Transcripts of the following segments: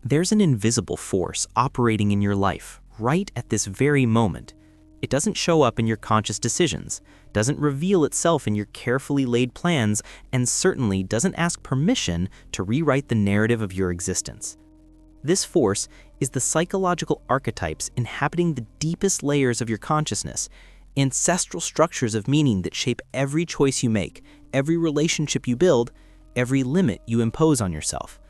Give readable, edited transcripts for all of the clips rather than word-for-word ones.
There's an invisible force operating in your life right at this very moment. It doesn't show up in your conscious decisions, doesn't reveal itself in your carefully laid plans, and certainly doesn't ask permission to rewrite the narrative of your existence. This force is the psychological archetypes inhabiting the deepest layers of your consciousness, ancestral structures of meaning that shape every choice you make, every relationship you build, every limit you impose on yourself.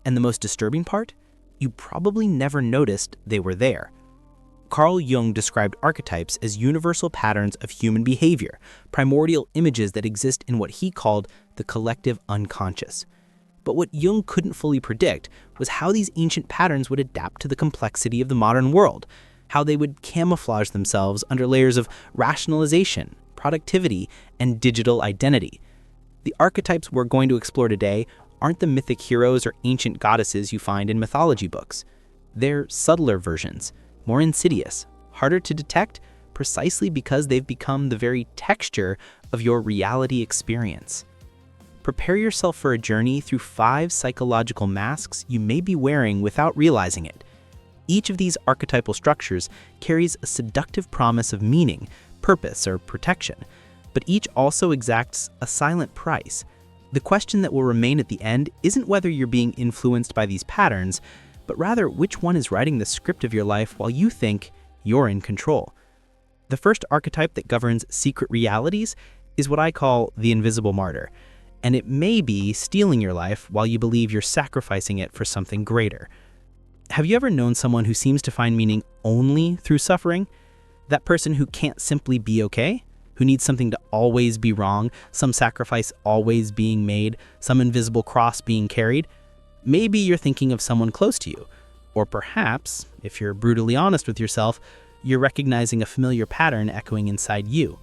And the most disturbing part? You probably never noticed they were there. Carl Jung described archetypes as universal patterns of human behavior, primordial images that exist in what he called the collective unconscious. But what Jung couldn't fully predict was how these ancient patterns would adapt to the complexity of the modern world, how they would camouflage themselves under layers of rationalization, productivity, and digital identity. The archetypes we're going to explore today aren't the mythic heroes or ancient goddesses you find in mythology books. They're subtler versions, more insidious, harder to detect, precisely because they've become the very texture of your reality experience. Prepare yourself for a journey through 5 psychological masks you may be wearing without realizing it. Each of these archetypal structures carries a seductive promise of meaning, purpose, or protection, but each also exacts a silent price. The question that will remain at the end isn't whether you're being influenced by these patterns, but rather which one is writing the script of your life while you think you're in control. The first archetype that governs secret realities is what I call the Invisible Martyr, and it may be stealing your life while you believe you're sacrificing it for something greater. Have you ever known someone who seems to find meaning only through suffering? That person who can't simply be okay? Who needs something to always be wrong, some sacrifice always being made, some invisible cross being carried? Maybe you're thinking of someone close to you. Or perhaps, if you're brutally honest with yourself, you're recognizing a familiar pattern echoing inside you.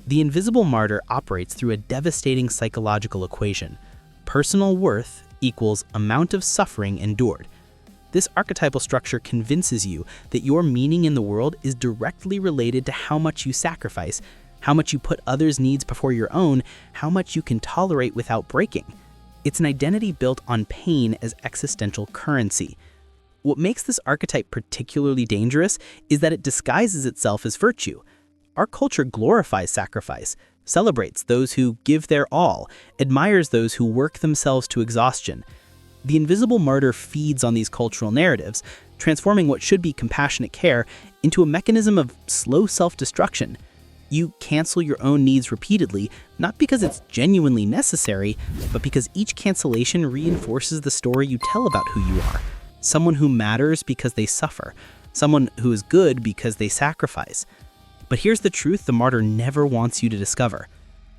The Invisible Martyr operates through a devastating psychological equation. Personal worth equals amount of suffering endured. This archetypal structure convinces you that your meaning in the world is directly related to how much you sacrifice, how much you put others' needs before your own, how much you can tolerate without breaking. It's an identity built on pain as existential currency. What makes this archetype particularly dangerous is that it disguises itself as virtue. Our culture glorifies sacrifice, celebrates those who give their all, admires those who work themselves to exhaustion. The Invisible Martyr feeds on these cultural narratives, transforming what should be compassionate care into a mechanism of slow self-destruction. You cancel your own needs repeatedly, not because it's genuinely necessary, but because each cancellation reinforces the story you tell about who you are. Someone who matters because they suffer. Someone who is good because they sacrifice. But here's the truth the martyr never wants you to discover.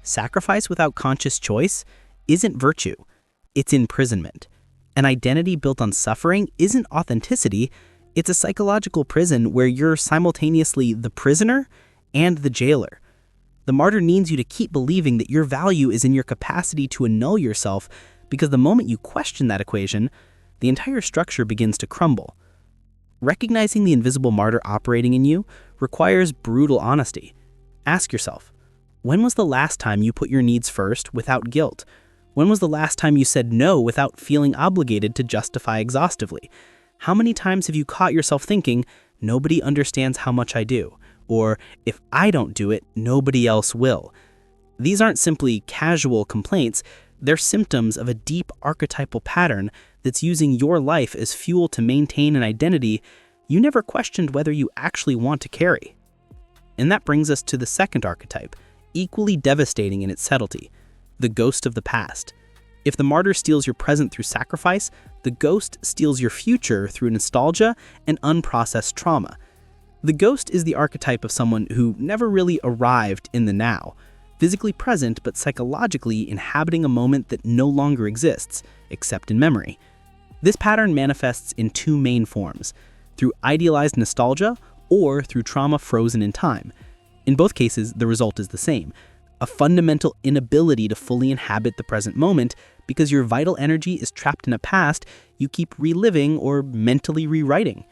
Sacrifice without conscious choice isn't virtue. It's imprisonment. An identity built on suffering isn't authenticity. It's a psychological prison where you're simultaneously the prisoner and the jailer. The martyr needs you to keep believing that your value is in your capacity to annul yourself, because the moment you question that equation, the entire structure begins to crumble. Recognizing the Invisible Martyr operating in you requires brutal honesty. Ask yourself, when was the last time you put your needs first without guilt? When was the last time you said no without feeling obligated to justify exhaustively? How many times have you caught yourself thinking, nobody understands how much I do? Or, if I don't do it, nobody else will. These aren't simply casual complaints, they're symptoms of a deep archetypal pattern that's using your life as fuel to maintain an identity you never questioned whether you actually want to carry. And that brings us to the second archetype, equally devastating in its subtlety, the ghost of the past. If the martyr steals your present through sacrifice, the ghost steals your future through nostalgia and unprocessed trauma. The ghost is the archetype of someone who never really arrived in the now, physically present but psychologically inhabiting a moment that no longer exists, except in memory. This pattern manifests in 2 main forms, through idealized nostalgia or through trauma frozen in time. In both cases, the result is the same, a fundamental inability to fully inhabit the present moment because your vital energy is trapped in a past you keep reliving or mentally rewriting.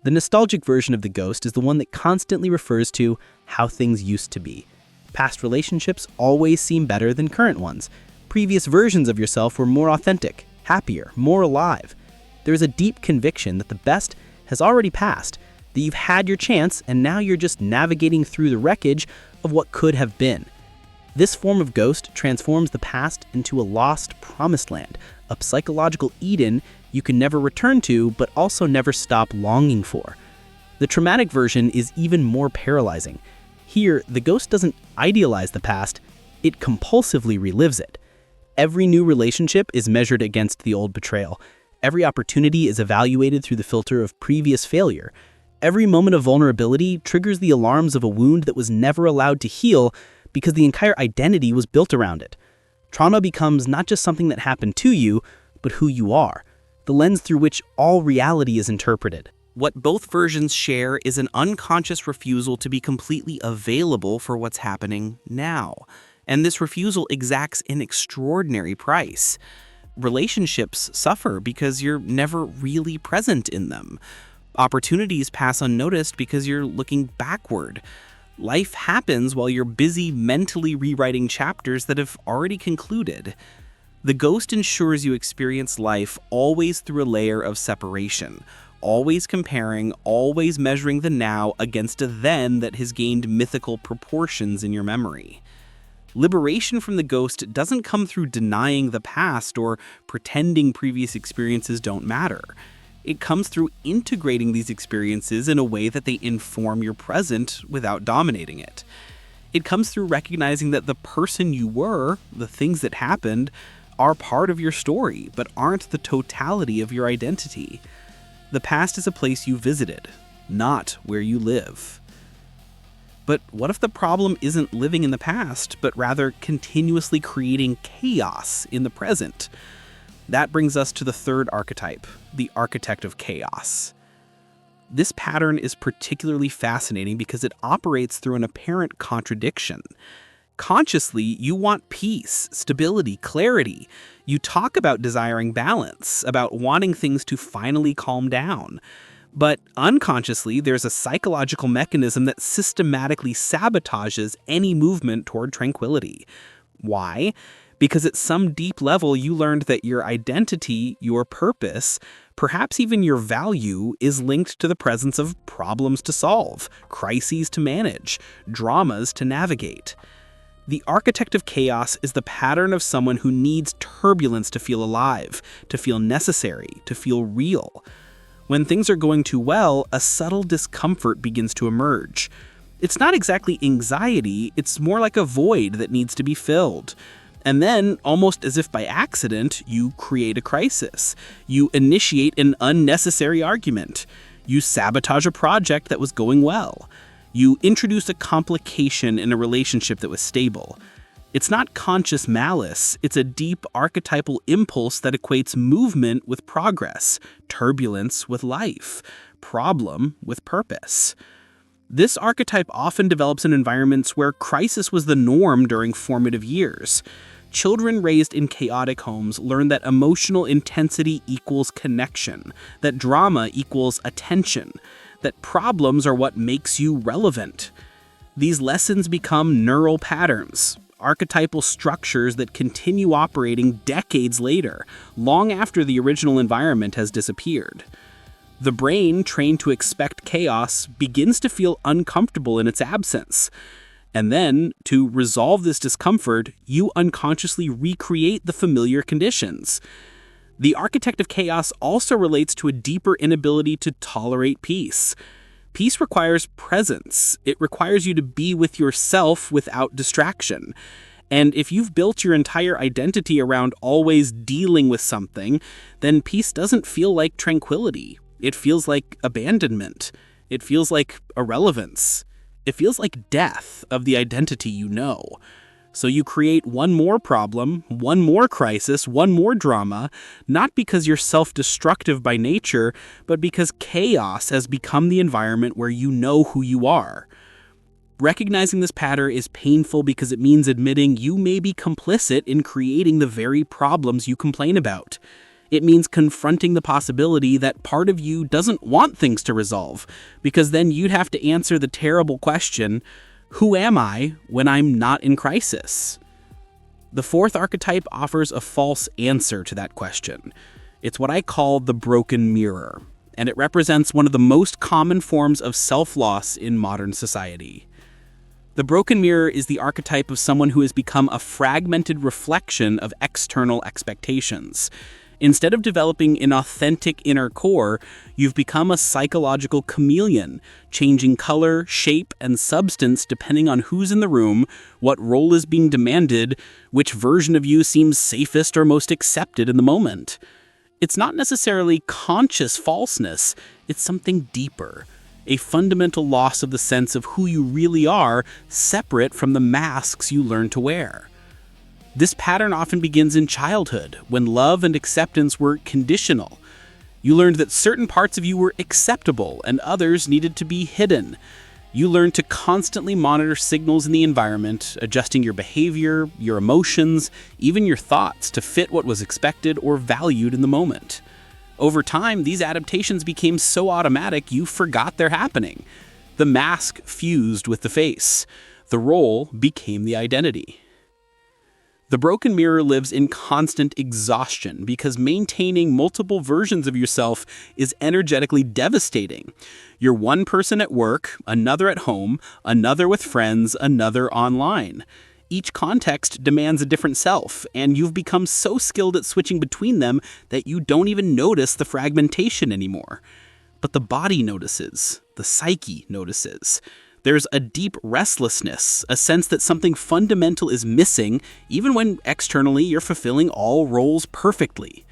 The nostalgic version of the ghost is the one that constantly refers to how things used to be. Past relationships always seem better than current ones. Previous versions of yourself were more authentic, happier, more alive. There is a deep conviction that the best has already passed, that you've had your chance and now you're just navigating through the wreckage of what could have been. This form of ghost transforms the past into a lost promised land, a psychological Eden you can never return to but also never stop longing for. The traumatic version is even more paralyzing. Here, the ghost doesn't idealize the past, it compulsively relives it. Every new relationship is measured against the old betrayal. Every opportunity is evaluated through the filter of previous failure. Every moment of vulnerability triggers the alarms of a wound that was never allowed to heal because the entire identity was built around it. Trauma becomes not just something that happened to you, but who you are, the lens through which all reality is interpreted. What both versions share is an unconscious refusal to be completely available for what's happening now. And this refusal exacts an extraordinary price. Relationships suffer because you're never really present in them. Opportunities pass unnoticed because you're looking backward. Life happens while you're busy mentally rewriting chapters that have already concluded. The ghost ensures you experience life always through a layer of separation, always comparing, always measuring the now against a then that has gained mythical proportions in your memory. Liberation from the ghost doesn't come through denying the past or pretending previous experiences don't matter. It comes through integrating these experiences in a way that they inform your present without dominating it. It comes through recognizing that the person you were, the things that happened, are part of your story, but aren't the totality of your identity. The past is a place you visited, not where you live. But what if the problem isn't living in the past, but rather continuously creating chaos in the present? That brings us to the third archetype, the architect of chaos. This pattern is particularly fascinating because it operates through an apparent contradiction. Consciously, you want peace, stability, clarity. You talk about desiring balance, about wanting things to finally calm down. But unconsciously, there's a psychological mechanism that systematically sabotages any movement toward tranquility. Why? Because at some deep level, you learned that your identity, your purpose, perhaps even your value, is linked to the presence of problems to solve, crises to manage, dramas to navigate. The architect of chaos is the pattern of someone who needs turbulence to feel alive, to feel necessary, to feel real. When things are going too well, a subtle discomfort begins to emerge. It's not exactly anxiety, it's more like a void that needs to be filled. And then, almost as if by accident, you create a crisis. You initiate an unnecessary argument. You sabotage a project that was going well. You introduce a complication in a relationship that was stable. It's not conscious malice, it's a deep archetypal impulse that equates movement with progress, turbulence with life, problem with purpose. This archetype often develops in environments where crisis was the norm during formative years. Children raised in chaotic homes learn that emotional intensity equals connection, that drama equals attention, that problems are what makes you relevant. These lessons become neural patterns, archetypal structures that continue operating decades later, long after the original environment has disappeared. The brain, trained to expect chaos, begins to feel uncomfortable in its absence. And then, to resolve this discomfort, you unconsciously recreate the familiar conditions. The architect of chaos also relates to a deeper inability to tolerate peace. Peace requires presence. It requires you to be with yourself without distraction. And if you've built your entire identity around always dealing with something, then peace doesn't feel like tranquility. It feels like abandonment. It feels like irrelevance. It feels like death of the identity you know. So you create one more problem, one more crisis, one more drama, not because you're self-destructive by nature, but because chaos has become the environment where you know who you are. Recognizing this pattern is painful because it means admitting you may be complicit in creating the very problems you complain about. It means confronting the possibility that part of you doesn't want things to resolve, because then you'd have to answer the terrible question, who am I when I'm not in crisis? The fourth archetype offers a false answer to that question. It's what I call the broken mirror, and it represents one of the most common forms of self-loss in modern society. The broken mirror is the archetype of someone who has become a fragmented reflection of external expectations. Instead of developing an authentic inner core, you've become a psychological chameleon, changing color, shape, and substance depending on who's in the room, what role is being demanded, which version of you seems safest or most accepted in the moment. It's not necessarily conscious falseness, it's something deeper. A fundamental loss of the sense of who you really are, separate from the masks you learn to wear. This pattern often begins in childhood, when love and acceptance were conditional. You learned that certain parts of you were acceptable and others needed to be hidden. You learned to constantly monitor signals in the environment, adjusting your behavior, your emotions, even your thoughts to fit what was expected or valued in the moment. Over time, these adaptations became so automatic you forgot they're happening. The mask fused with the face. The role became the identity. The broken mirror lives in constant exhaustion because maintaining multiple versions of yourself is energetically devastating. You're one person at work, another at home, another with friends, another online. Each context demands a different self, and you've become so skilled at switching between them that you don't even notice the fragmentation anymore. But the body notices, the psyche notices. There's a deep restlessness, a sense that something fundamental is missing, even when externally you're fulfilling all roles perfectly.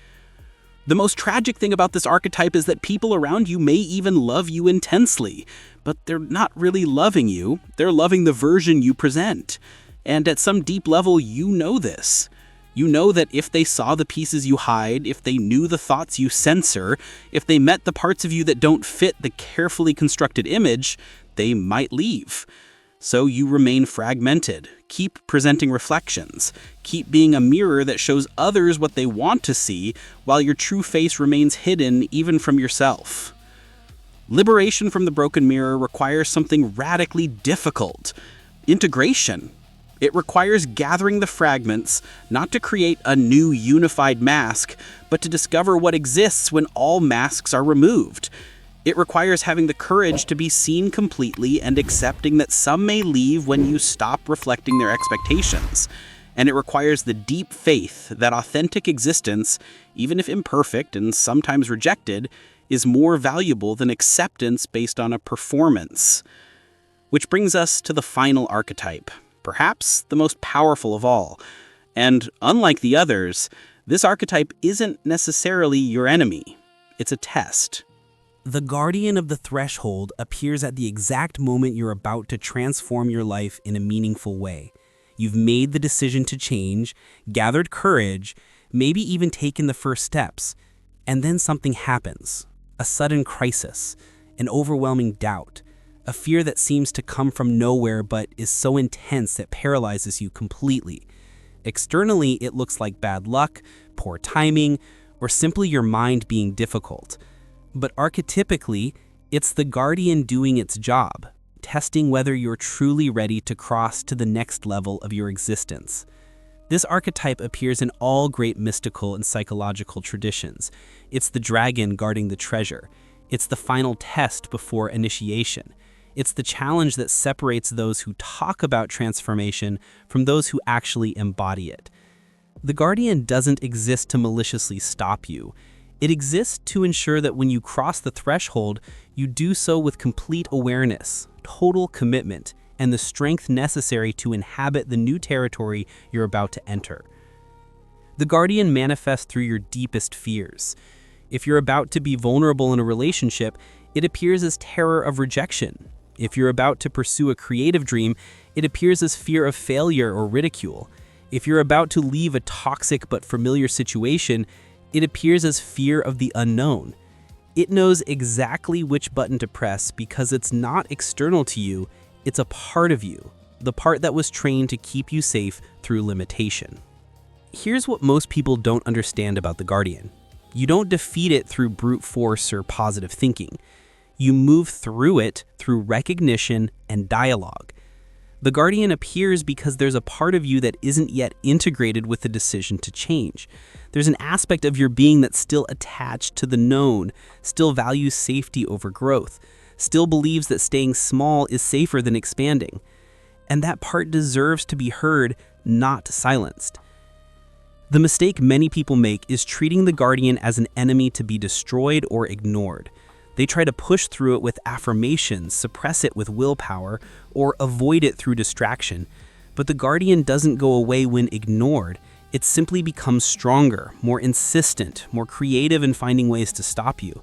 The most tragic thing about this archetype is that people around you may even love you intensely, but they're not really loving you, they're loving the version you present. And at some deep level, you know this. You know that if they saw the pieces you hide, if they knew the thoughts you censor, if they met the parts of you that don't fit the carefully constructed image, they might leave. So you remain fragmented, keep presenting reflections, keep being a mirror that shows others what they want to see, while your true face remains hidden even from yourself. Liberation from the broken mirror requires something radically difficult: integration. It requires gathering the fragments, not to create a new unified mask, but to discover what exists when all masks are removed. It requires having the courage to be seen completely and accepting that some may leave when you stop reflecting their expectations. And it requires the deep faith that authentic existence, even if imperfect and sometimes rejected, is more valuable than acceptance based on a performance. Which brings us to the final archetype, perhaps the most powerful of all. And unlike the others, this archetype isn't necessarily your enemy. It's a test. The guardian of the threshold appears at the exact moment you're about to transform your life in a meaningful way. You've made the decision to change, gathered courage, maybe even taken the first steps, and then something happens. A sudden crisis, an overwhelming doubt, a fear that seems to come from nowhere but is so intense that paralyzes you completely. Externally, it looks like bad luck, poor timing, or simply your mind being difficult. But archetypically, it's the guardian doing its job, testing whether you're truly ready to cross to the next level of your existence. This archetype appears in all great mystical and psychological traditions. It's the dragon guarding the treasure. It's the final test before initiation. It's the challenge that separates those who talk about transformation from those who actually embody it. The guardian doesn't exist to maliciously stop you. It exists to ensure that when you cross the threshold, you do so with complete awareness, total commitment, and the strength necessary to inhabit the new territory you're about to enter. The guardian manifests through your deepest fears. If you're about to be vulnerable in a relationship, it appears as terror of rejection. If you're about to pursue a creative dream, it appears as fear of failure or ridicule. If you're about to leave a toxic but familiar situation, it appears as fear of the unknown. It knows exactly which button to press because it's not external to you, it's a part of you, the part that was trained to keep you safe through limitation. Here's what most people don't understand about the guardian. You don't defeat it through brute force or positive thinking. You move through it through recognition and dialogue. The guardian appears because there's a part of you that isn't yet integrated with the decision to change. There's an aspect of your being that's still attached to the known, still values safety over growth, still believes that staying small is safer than expanding. And that part deserves to be heard, not silenced. The mistake many people make is treating the guardian as an enemy to be destroyed or ignored. They try to push through it with affirmations, suppress it with willpower, or avoid it through distraction. But the guardian doesn't go away when ignored. It simply becomes stronger, more insistent, more creative in finding ways to stop you.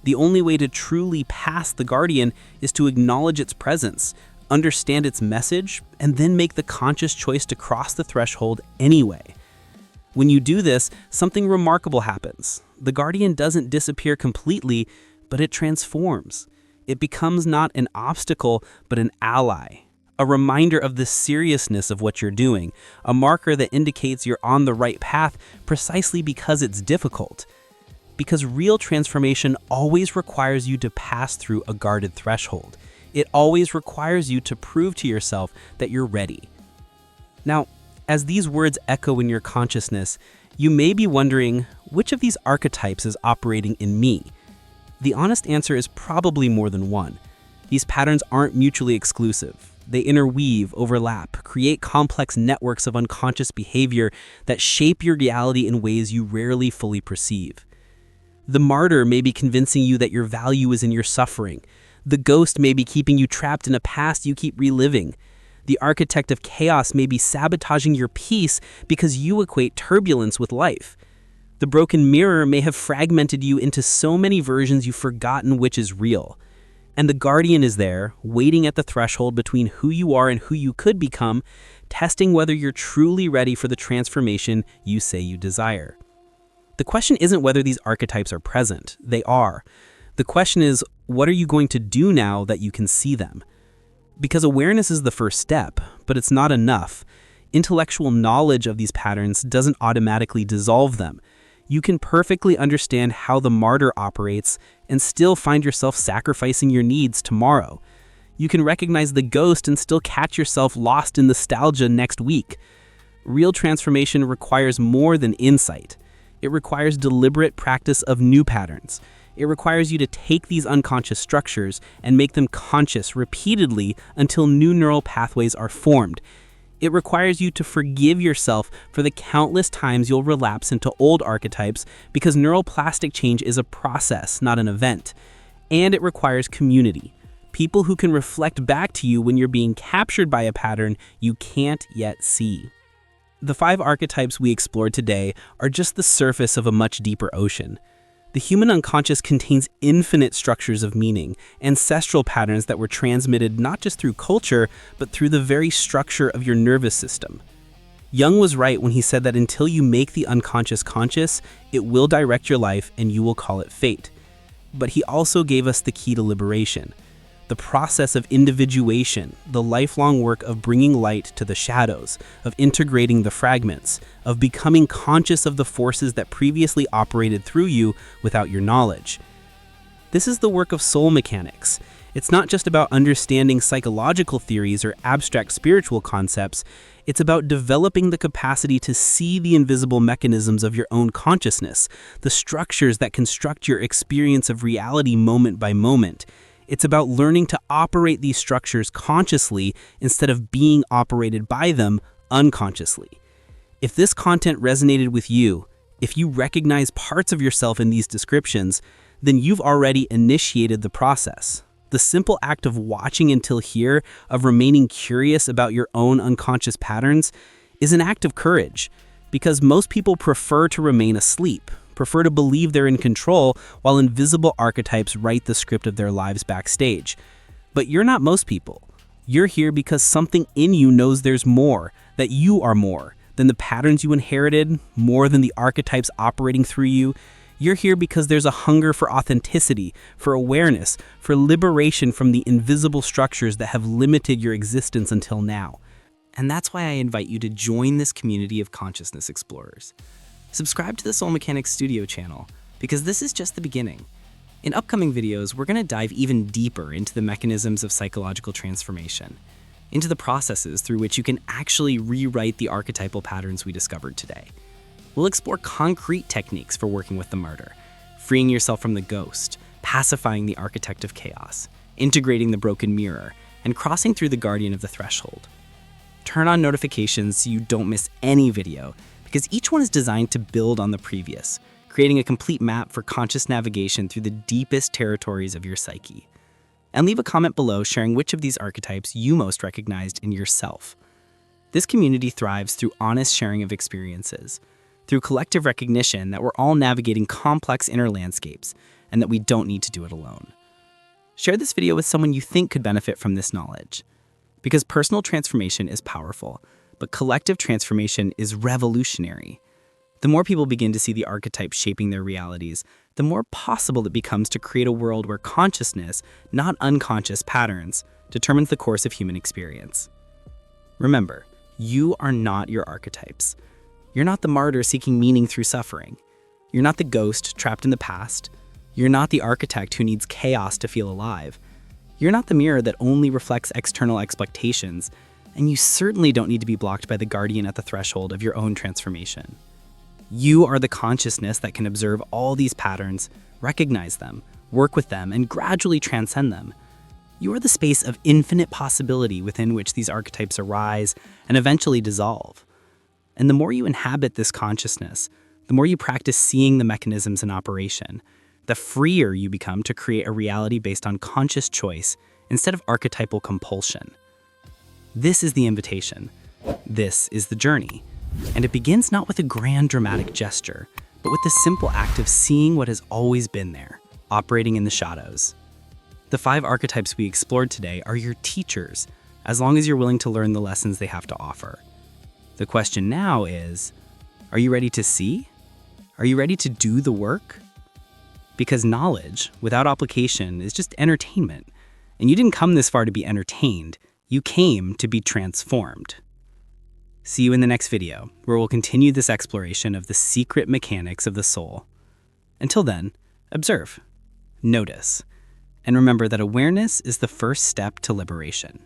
The only way to truly pass the guardian is to acknowledge its presence, understand its message, and then make the conscious choice to cross the threshold anyway. When you do this, something remarkable happens. The guardian doesn't disappear completely, but it transforms. It becomes not an obstacle, but an ally. A reminder of the seriousness of what you're doing, a marker that indicates you're on the right path precisely because it's difficult. Because real transformation always requires you to pass through a guarded threshold. It always requires you to prove to yourself that you're ready. Now, as these words echo in your consciousness, you may be wondering, which of these archetypes is operating in me? The honest answer is probably more than one. These patterns aren't mutually exclusive. They interweave, overlap, create complex networks of unconscious behavior that shape your reality in ways you rarely fully perceive. The martyr may be convincing you that your value is in your suffering. The ghost may be keeping you trapped in a past you keep reliving. The architect of chaos may be sabotaging your peace because you equate turbulence with life. The broken mirror may have fragmented you into so many versions you've forgotten which is real. And the guardian is there, waiting at the threshold between who you are and who you could become, testing whether you're truly ready for the transformation you say you desire. The question isn't whether these archetypes are present. They are. The question is, what are you going to do now that you can see them? Because awareness is the first step, but it's not enough. Intellectual knowledge of these patterns doesn't automatically dissolve them. You can perfectly understand how the martyr operates and still find yourself sacrificing your needs tomorrow. You can recognize the ghost and still catch yourself lost in nostalgia next week. Real transformation requires more than insight. It requires deliberate practice of new patterns. It requires you to take these unconscious structures and make them conscious repeatedly until new neural pathways are formed. It requires you to forgive yourself for the countless times you'll relapse into old archetypes because neuroplastic change is a process, not an event. And it requires community. People who can reflect back to you when you're being captured by a pattern you can't yet see. The 5 archetypes we explored today are just the surface of a much deeper ocean. The human unconscious contains infinite structures of meaning, ancestral patterns that were transmitted not just through culture, but through the very structure of your nervous system. Jung was right when he said that until you make the unconscious conscious, it will direct your life and you will call it fate. But he also gave us the key to liberation. The process of individuation, the lifelong work of bringing light to the shadows, of integrating the fragments, of becoming conscious of the forces that previously operated through you without your knowledge. This is the work of soul mechanics. It's not just about understanding psychological theories or abstract spiritual concepts. It's about developing the capacity to see the invisible mechanisms of your own consciousness, the structures that construct your experience of reality moment by moment. It's about learning to operate these structures consciously instead of being operated by them unconsciously. If this content resonated with you, if you recognize parts of yourself in these descriptions, then you've already initiated the process. The simple act of watching until here, of remaining curious about your own unconscious patterns, is an act of courage, because most people prefer to remain asleep, prefer to believe they're in control while invisible archetypes write the script of their lives backstage. But you're not most people. You're here because something in you knows there's more, that you are more than the patterns you inherited, more than the archetypes operating through you. You're here because there's a hunger for authenticity, for awareness, for liberation from the invisible structures that have limited your existence until now. And that's why I invite you to join this community of consciousness explorers. Subscribe to the Soul Mechanics Studio channel, because this is just the beginning. In upcoming videos, we're going to dive even deeper into the mechanisms of psychological transformation. into the processes through which you can actually rewrite the archetypal patterns we discovered today. We'll explore concrete techniques for working with the martyr, freeing yourself from the ghost, pacifying the architect of chaos, integrating the broken mirror, and crossing through the guardian of the threshold. Turn on notifications so you don't miss any video, because each one is designed to build on the previous, creating a complete map for conscious navigation through the deepest territories of your psyche. And leave a comment below sharing which of these archetypes you most recognized in yourself. This community thrives through honest sharing of experiences, through collective recognition that we're all navigating complex inner landscapes and that we don't need to do it alone. Share this video with someone you think could benefit from this knowledge. Because personal transformation is powerful, but collective transformation is revolutionary. The more people begin to see the archetypes shaping their realities, the more possible it becomes to create a world where consciousness, not unconscious patterns, determines the course of human experience. Remember, you are not your archetypes. You're not the martyr seeking meaning through suffering. You're not the ghost trapped in the past. You're not the architect who needs chaos to feel alive. You're not the mirror that only reflects external expectations, and you certainly don't need to be blocked by the guardian at the threshold of your own transformation. You are the consciousness that can observe all these patterns, recognize them, work with them, and gradually transcend them. You are the space of infinite possibility within which these archetypes arise and eventually dissolve. And the more you inhabit this consciousness, the more you practice seeing the mechanisms in operation, the freer you become to create a reality based on conscious choice instead of archetypal compulsion. This is the invitation. This is the journey. And it begins not with a grand dramatic gesture, but with the simple act of seeing what has always been there, operating in the shadows. The 5 archetypes we explored today are your teachers, as long as you're willing to learn the lessons they have to offer. The question now is, are you ready to see? Are you ready to do the work? Because knowledge, without application, is just entertainment. And you didn't come this far to be entertained. You came to be transformed. See you in the next video, where we'll continue this exploration of the secret mechanics of the soul. Until then, observe, notice, and remember that awareness is the first step to liberation.